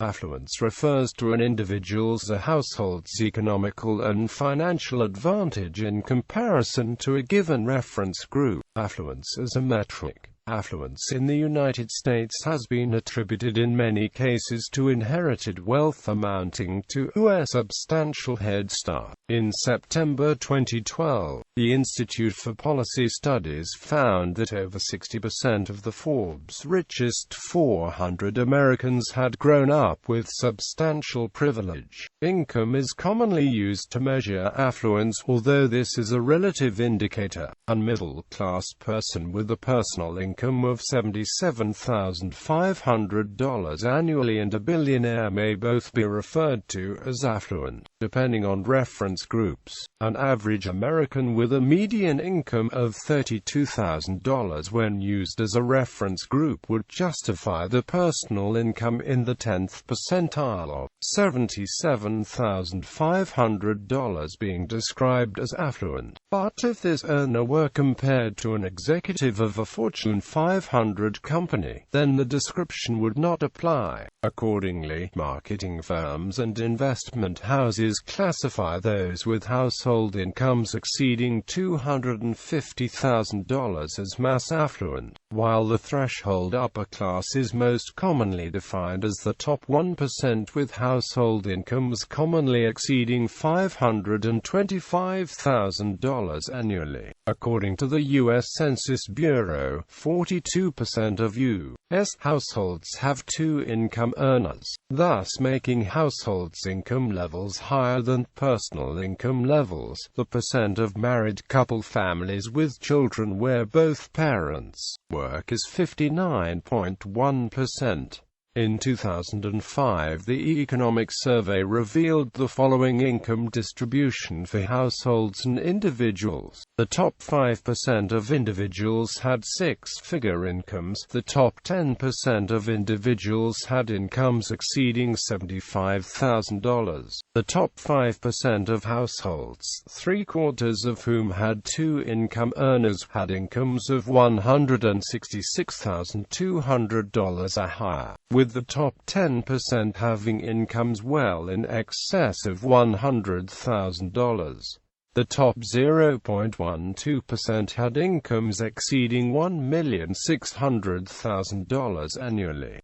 Affluence refers to an individual's or household's economical and financial advantage in comparison to a given reference group. Affluence as a metric. Affluence in the United States has been attributed in many cases to inherited wealth amounting to a substantial head start. In September 2012, the Institute for Policy Studies found that over 60% of the Forbes' richest 400 Americans had grown up with substantial privilege. Income is commonly used to measure affluence, although this is a relative indicator. A middle-class person with a personal income of $77,500 annually and a billionaire may both be referred to as affluent, depending on reference groups. An average American with a median income of $32,000 when used as a reference group would justify the personal income in the 10th percentile of $77,500 being described as affluent. But if this earner were compared to an executive of a Fortune 500 company, then the description would not apply. Accordingly, marketing firms and investment houses classify those with household incomes exceeding $250,000 as mass affluent, while the threshold upper class is most commonly defined as the top 1% with household incomes commonly exceeding $525,000 annually. According to the U.S. Census Bureau, 42% of U.S. households have two income earners, thus making households' income levels higher than personal income levels. The percent of married couple families with children where both parents work is 59.1%. In 2005, the Economic Survey revealed the following income distribution for households and individuals. The top 5% of individuals had six-figure incomes. The top 10% of individuals had incomes exceeding $75,000. The top 5% of households, three-quarters of whom had two income earners, had incomes of $166,200 or higher, with the top 10% having incomes well in excess of $100,000. The top 0.12% had incomes exceeding $1,600,000 annually.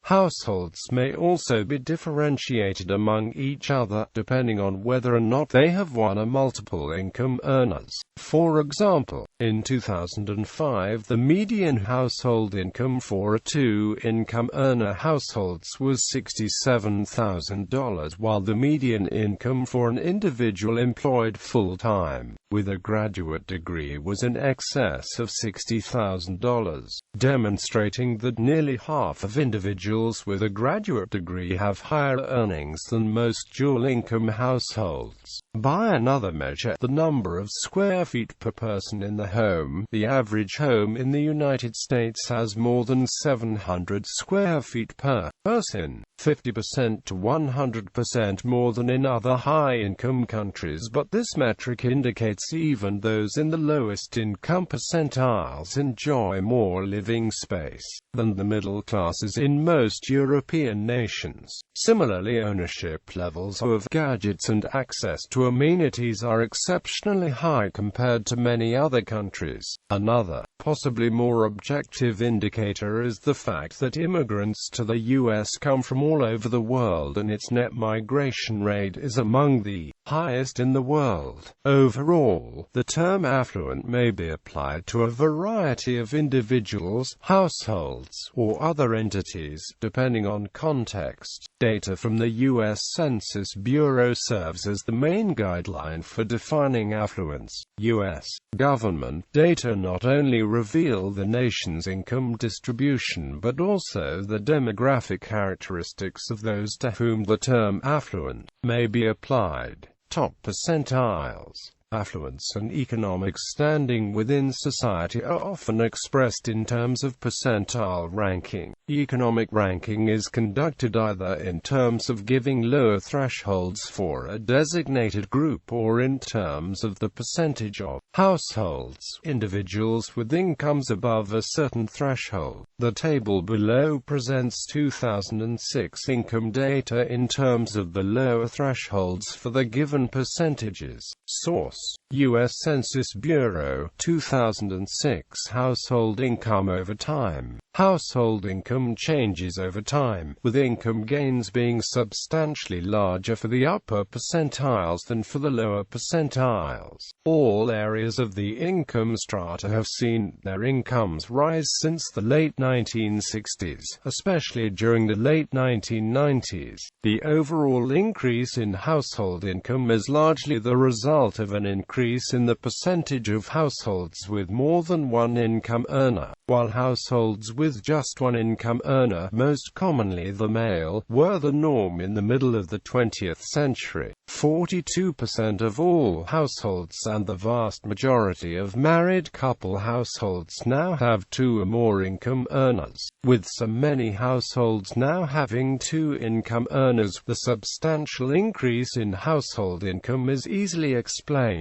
Households may also be differentiated among each other, depending on whether or not they have one or multiple income earners. For example, in 2005 the median household income for a two-income earner households was $67,000, while the median income for an individual employed full-time, with a graduate degree was in excess of $60,000, demonstrating that nearly half of individuals with a graduate degree have higher earnings than most dual-income households. By another measure, the number of square feet per person in the home. The average home in the United States has more than 700 square feet per person, 50% to 100% more than in other high-income countries, but this metric indicates even those in the lowest income percentiles enjoy more living space than the middle classes in most European nations. Similarly, ownership levels of gadgets and access to amenities are exceptionally high compared to many other countries. Another, possibly more objective indicator is the fact that immigrants to the U.S. come from all over the world, and its net migration rate is among the highest in the world. Overall, the term affluent may be applied to a variety of individuals, households, or other entities, depending on context. Data from the U.S. Census Bureau serves as the main guideline for defining affluence. U.S. government data not only reveal the nation's income distribution but also the demographic characteristics of those to whom the term affluent may be applied. Top percentiles. Affluence and economic standing within society are often expressed in terms of percentile ranking. Economic ranking is conducted either in terms of giving lower thresholds for a designated group or in terms of the percentage of households, individuals with incomes above a certain threshold. The table below presents 2006 income data in terms of the lower thresholds for the given percentages. Source: U.S. Census Bureau, 2006. Household income over time. Household income changes over time, with income gains being substantially larger for the upper percentiles than for the lower percentiles. All areas of the income strata have seen their incomes rise since the late 1960s, especially during the late 1990s. The overall increase in household income is largely the result of an increase in the percentage of households with more than one income earner, while households with just one income earner, most commonly the male, were the norm in the middle of the 20th century. 42% of all households and the vast majority of married couple households now have two or more income earners, with many households now having two income earners. The substantial increase in household income is easily explained.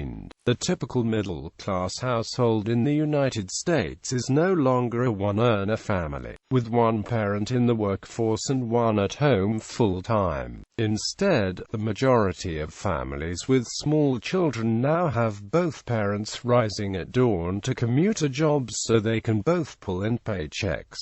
The typical middle-class household in the United States is no longer a one-earner family, with one parent in the workforce and one at home full-time. Instead, the majority of families with small children now have both parents rising at dawn to commuter jobs so they can both pull in paychecks.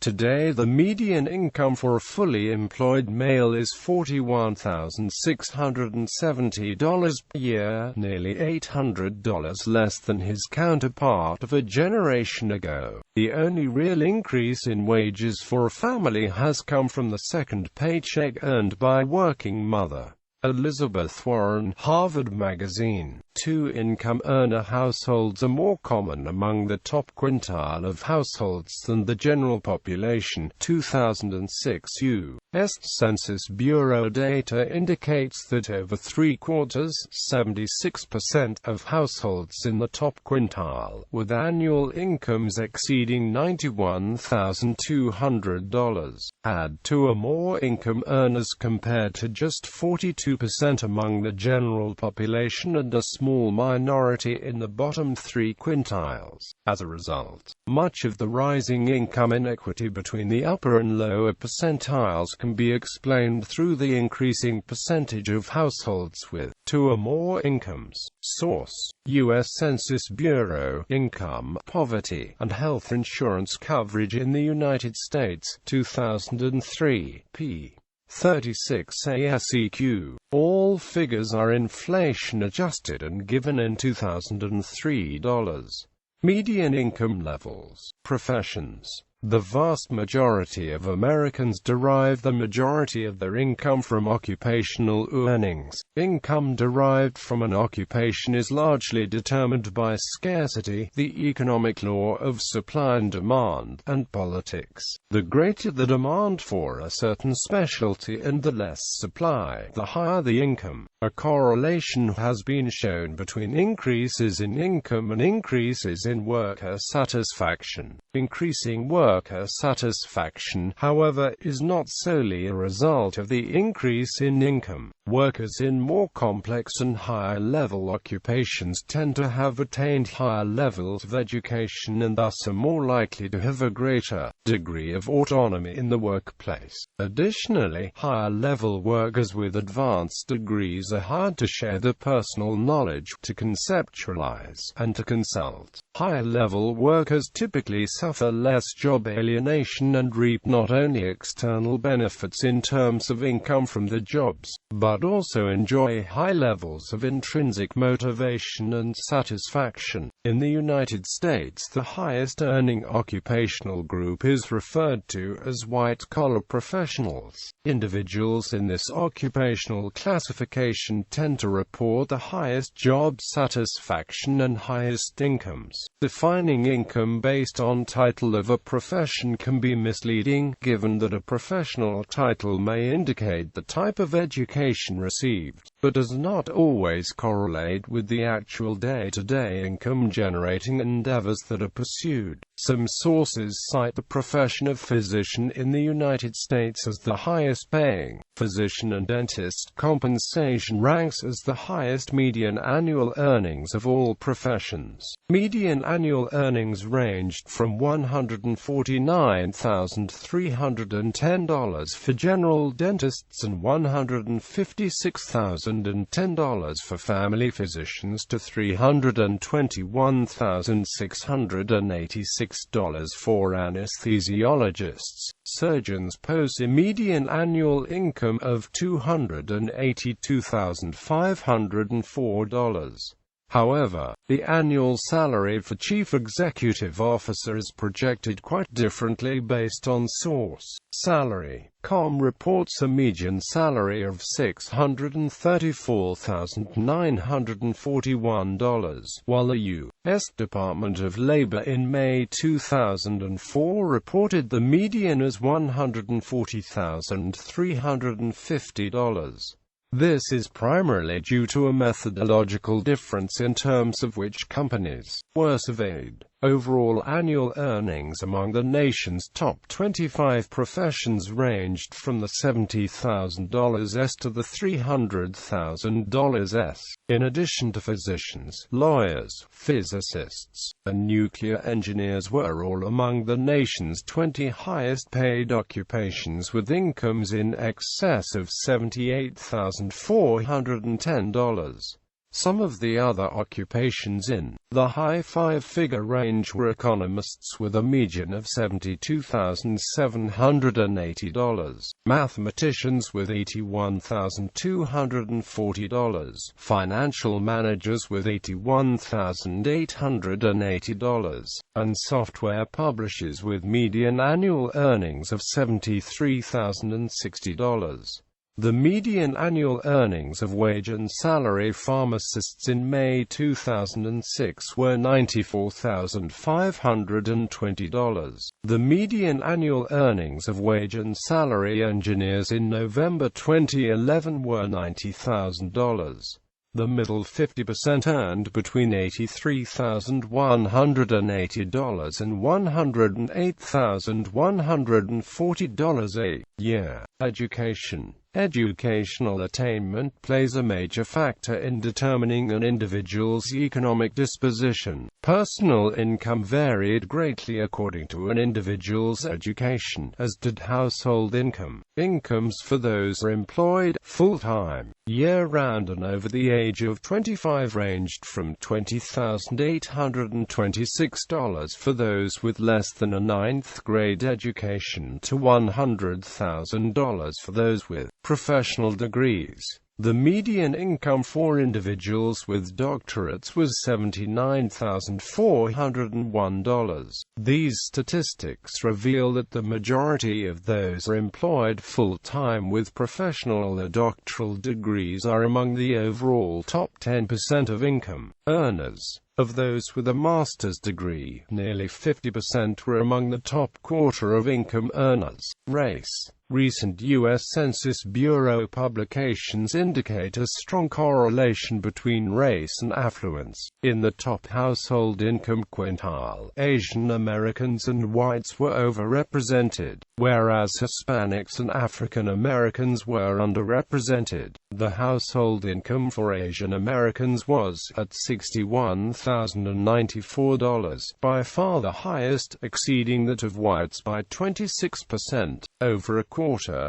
Today the median income for a fully employed male is $41,670 per year, nearly $800 less than his counterpart of a generation ago. The only real increase in wages for a family has come from the second paycheck earned by a working mother. Elizabeth Warren, Harvard Magazine. Two-income earner households are more common among the top quintile of households than the general population. 2006 U.S. Census Bureau data indicates that over three-quarters, 76% of households in the top quintile, with annual incomes exceeding $91,200, had two or more income earners compared to just 42% among the general population and a small minority in the bottom three quintiles. As a result, much of the rising income inequity between the upper and lower percentiles can be explained through the increasing percentage of households with two or more incomes. Source: U.S. Census Bureau. Income, poverty, and health insurance coverage in the United States, 2003, p. 36 ASEQ. All figures are inflation adjusted and given in 2003 dollars. Median income levels. Professions. The vast majority of Americans derive the majority of their income from occupational earnings. Income derived from an occupation is largely determined by scarcity, the economic law of supply and demand, and politics. The greater the demand for a certain specialty and the less supply, the higher the income. A correlation has been shown between increases in income and increases in worker satisfaction. Increasing worker satisfaction, however, is not solely a result of the increase in income. Workers in more complex and higher-level occupations tend to have attained higher levels of education and thus are more likely to have a greater degree of autonomy in the workplace. Additionally, higher-level workers with advanced degrees are hired to share the personal knowledge, to conceptualize, and to consult. Higher-level workers typically suffer less job alienation and reap not only external benefits in terms of income from the jobs, but also enjoy high levels of intrinsic motivation and satisfaction. In the United States, the highest earning occupational group is referred to as white-collar professionals. Individuals in this occupational classification tend to report the highest job satisfaction and highest incomes. Defining income based on title of a profession can be misleading, given that a professional title may indicate the type of education education received, but does not always correlate with the actual day-to-day income-generating endeavors that are pursued. Some sources cite the profession of physician in the United States as the highest-paying. Physician and dentist compensation ranks as the highest median annual earnings of all professions. Median annual earnings ranged from $149,310 for general dentists and $156,010 for family physicians to $321,686 for anesthesiologists. Surgeons post a median annual income of $282,504. However, the annual salary for chief executive officer is projected quite differently based on source. Salary.com reports a median salary of $634,941, while the U.S. Department of Labor in May 2004 reported the median as $140,350. This is primarily due to a methodological difference in terms of which companies were surveyed. Overall annual earnings among the nation's top 25 professions ranged from the $70,000s to the $300,000s. In addition to physicians, lawyers, physicists, and nuclear engineers were all among the nation's 20 highest-paid occupations with incomes in excess of $78,410. Some of the other occupations in the high five-figure range were economists with a median of $72,780, mathematicians with $81,240, financial managers with $81,880, and software publishers with median annual earnings of $73,060. The median annual earnings of wage and salary pharmacists in May 2006 were $94,520. The median annual earnings of wage and salary engineers in November 2011 were $90,000. The middle 50% earned between $83,180 and $108,140 a year. Education. Educational attainment plays a major factor in determining an individual's economic disposition. Personal income varied greatly according to an individual's education, as did household income. Incomes for those employed full-time, year-round and over the age of 25 ranged from $20,826 for those with less than a ninth-grade education to $100,000 for those with professional degrees. The median income for individuals with doctorates was $79,401. These statistics reveal that the majority of those employed full-time with professional or doctoral degrees are among the overall top 10% of income earners. Of those with a master's degree, nearly 50% were among the top quarter of income earners. Race. Recent U.S. Census Bureau publications indicate a strong correlation between race and affluence. In the top household income quintile, Asian Americans and whites were overrepresented, whereas Hispanics and African Americans were underrepresented. The household income for Asian Americans was at $61,094, by far the highest, exceeding that of whites by 26%. Over a quarter,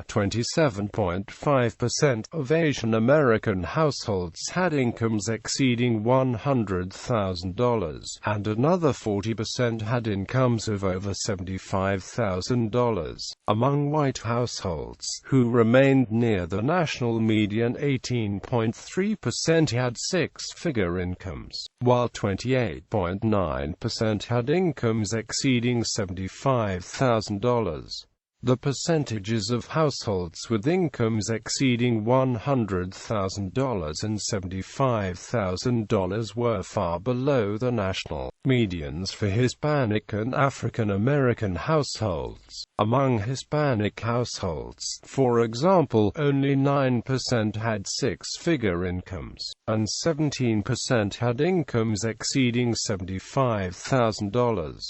27.5% of Asian American households had incomes exceeding $100,000, and another 40% had incomes of over $75,000. Among white households, who remained near the national median, 18.3% had six-figure incomes, while 28.9% had incomes exceeding $75,000. The percentages of households with incomes exceeding $100,000 and $75,000 were far below the national medians for Hispanic and African American households. Among Hispanic households, for example, only 9% had six-figure incomes, and 17% had incomes exceeding $75,000.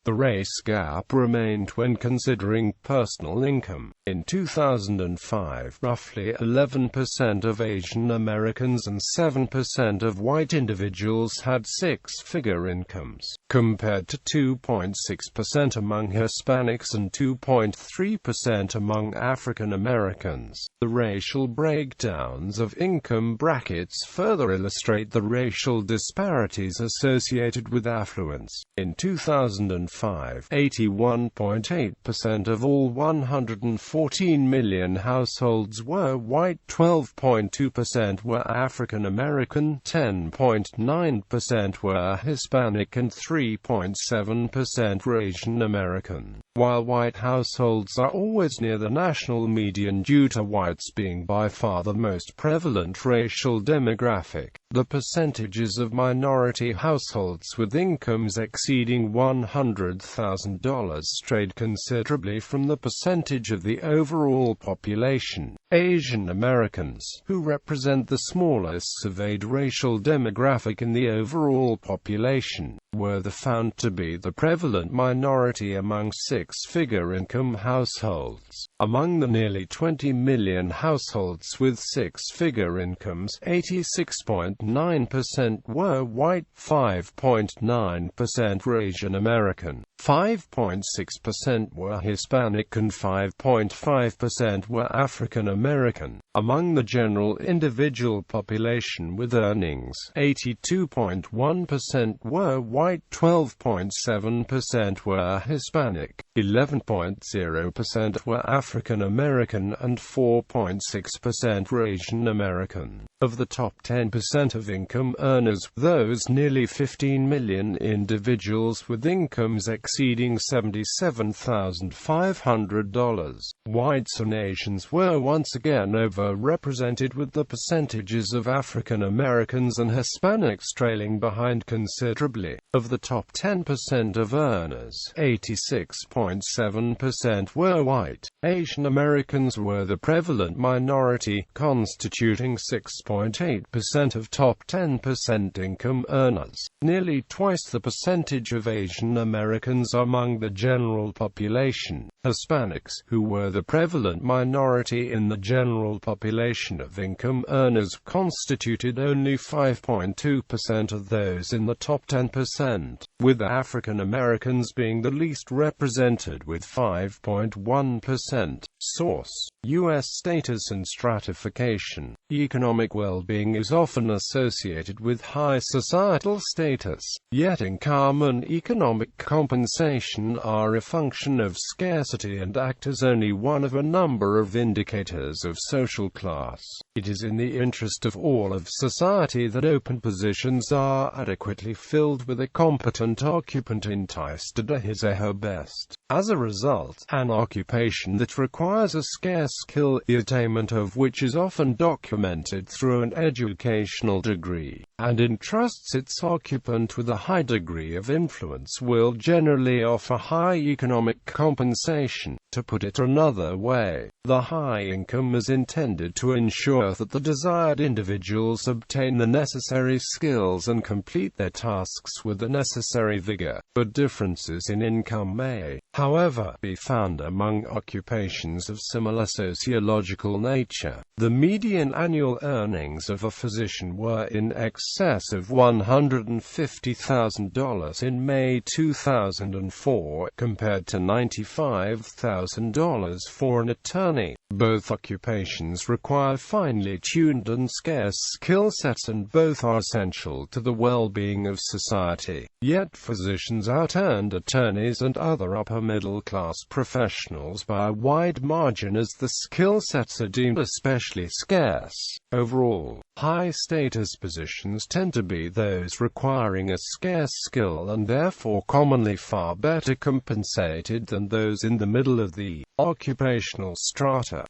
The race gap remained when considering personal income. In 2005, roughly 11% of Asian Americans and 7% of white individuals had six-figure incomes, compared to 2.6% among Hispanics and 2.3% among African Americans. The racial breakdowns of income brackets further illustrate the racial disparities associated with affluence. In 2005, 81.8% of all 114 million households were white, 12.2% were African American, 10.9% were Hispanic, and 3.7% were Asian American. While white households are always near the national median due to whites being by far the most prevalent racial demographic, the percentages of minority households with incomes exceeding $100,000 strayed considerably from the percentage of the overall population. Asian Americans, who represent the smallest surveyed racial demographic in the overall population, were found to be the prevalent minority among six-figure income households. Among the nearly 20 million households with six-figure incomes, 86.9% were white, 5.9% were Asian American, 5.6% were Hispanic, and 5.5% were African American. Among the general individual population with earnings, 82.1% were white, 12.7% were Hispanic, 11.0% were African American, and 4.6% were Asian American. Of the top 10% of income earners, those nearly 15 million individuals with incomes exceeding $77,500, whites and Asians were once again overrepresented, with the percentages of African Americans and Hispanics trailing behind considerably. Of the top 10% of earners, 86.7% were white. Asian Americans were the prevalent minority, constituting 6.8% of top 10% income earners, nearly twice the percentage of Asian Americans among the general population. Hispanics, who were the prevalent minority in the general population of income earners, constituted only 5.2% of those in the top 10%, with African Americans being the least represented with 5.1%. Source: U.S. Status and Stratification. Economic well-being is often associated with high societal status, yet income and economic compensation are a function of scarcity and act as only one of a number of indicators of social class. It is in the interest of all of society that open positions are adequately filled with a competent occupant enticed to do his or her best. As a result, an occupation that requires a scarce skill, the attainment of which is often documented through an educational degree, and entrusts its occupant with a high degree of influence, will generally offer high economic compensation. To put it another way, the high income is intended to ensure that the desired individuals obtain the necessary skills and complete their tasks with the necessary vigor. But differences in income may, however, be found among occupations of similar sociological nature. The median annual earnings of a physician were in excess of $150,000 in May 2004, compared to $95,000 for an attorney. Both occupations require finely tuned and scarce skill sets, and both are essential to the well-being of society. Yet physicians out-earned attorneys and other upper middle-class professionals by a wide margin, as the skill sets are deemed especially scarce. Overall, high-status positions tend to be those requiring a scarce skill and therefore commonly far better compensated than those in the middle of the occupational strata.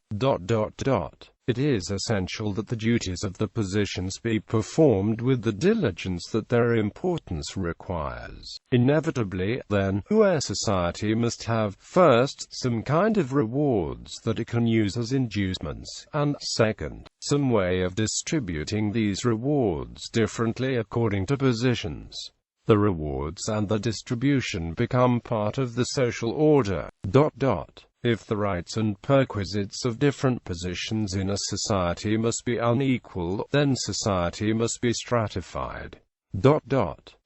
It is essential that the duties of the positions be performed with the diligence that their importance requires. Inevitably, then, where society must have, first, some kind of rewards that it can use as inducements, and, second, some way of distributing these rewards differently according to positions. The rewards and the distribution become part of the social order. If the rights and perquisites of different positions in a society must be unequal, then society must be stratified.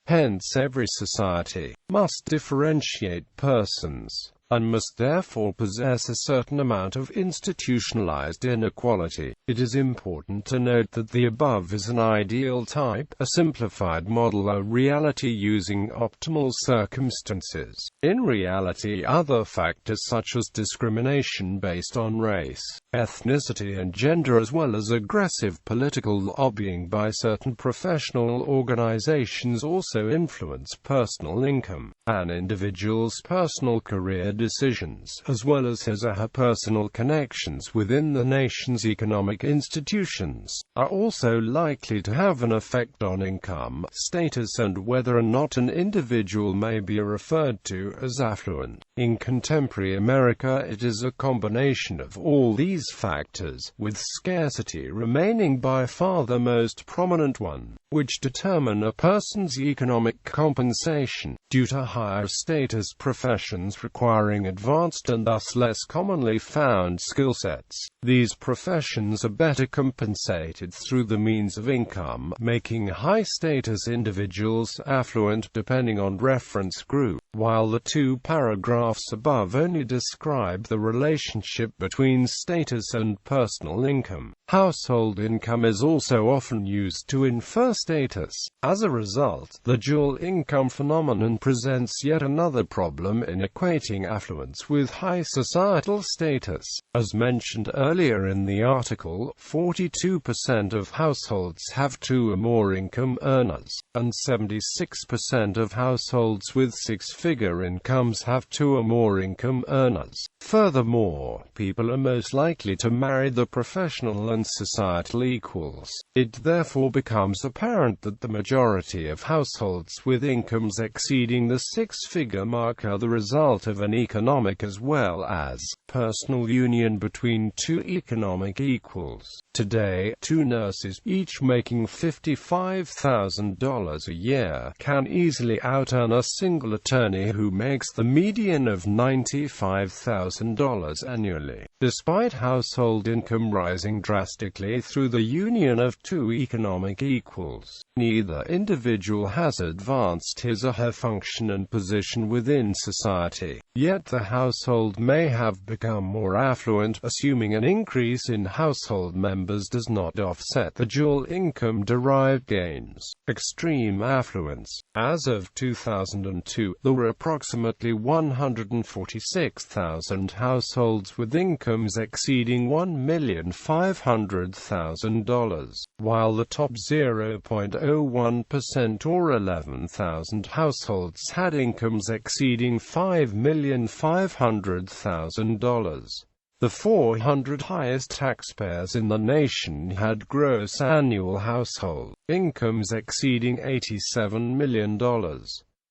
Hence every society must differentiate persons, and must therefore possess a certain amount of institutionalized inequality. It is important to note that the above is an ideal type, a simplified model, a reality using optimal circumstances. In reality, other factors such as discrimination based on race, ethnicity and gender, as well as aggressive political lobbying by certain professional organizations, also influence personal income. An individual's personal career decisions, as well as his or her personal connections within the nation's economic institutions, are also likely to have an effect on income, status, and whether or not an individual may be referred to as affluent. In contemporary America, it is a combination of all these factors, with scarcity remaining by far the most prominent one, which determine a person's economic compensation. Due to higher status professions requiring advanced and thus less commonly found skill sets, these professions are better compensated through the means of income, making high-status individuals affluent depending on reference group. While the two paragraphs above only describe the relationship between status and personal income, household income is also often used to infer status. As a result, the dual income phenomenon presents yet another problem in equating affluence with high societal status. As mentioned earlier in the article, 42% of households have two or more income earners, and 76% of households with six-figure incomes have two or more income earners. Furthermore, people are most likely to marry the professional and societal equals. It therefore becomes apparent that the majority of households with incomes exceeding the six-figure mark are the result of an economic as well as personal union between two economic equals. Today, two nurses, each making $55,000 a year, can easily out-earn a single attorney who makes the median of $95,000 annually. Despite household income rising drastically through the union of two economic equals, neither individual has advanced his or her function and position within society. Yet the household may have become more affluent, assuming an increase in household members does not offset the dual income-derived gains. Extreme affluence. As of 2002, there were approximately 146,000 households with incomes exceeding $1,500,000, while the top 0.01% or 11,000 households had incomes exceeding $5,500,000. The 400 highest taxpayers in the nation had gross annual household incomes exceeding $87 million.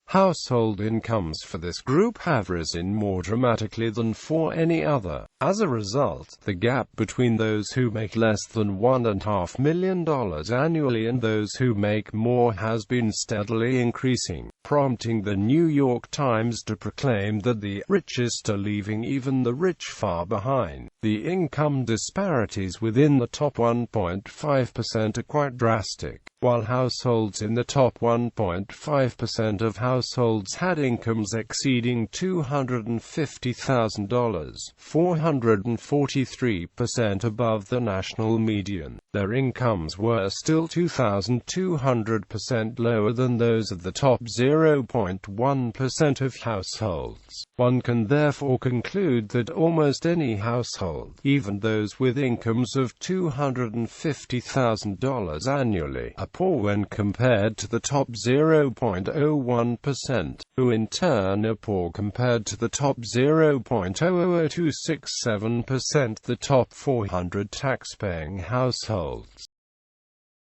Household incomes for this group have risen more dramatically than for any other. As a result, the gap between those who make less than $1.5 million annually and those who make more has been steadily increasing, prompting the New York Times to proclaim that the richest are leaving even the rich far behind. The income disparities within the top 1.5% are quite drastic. while households in the top 1.5% of households had incomes exceeding $250,000, 443% above the national median. Their incomes were still 2,200% lower than those of the top 0.1% of households. One can therefore conclude that almost any household, even those with incomes of $250,000 annually, are poor when compared to the top 0.01%, who in turn are poor compared to the top 0.000267%, the top 400 tax-paying households.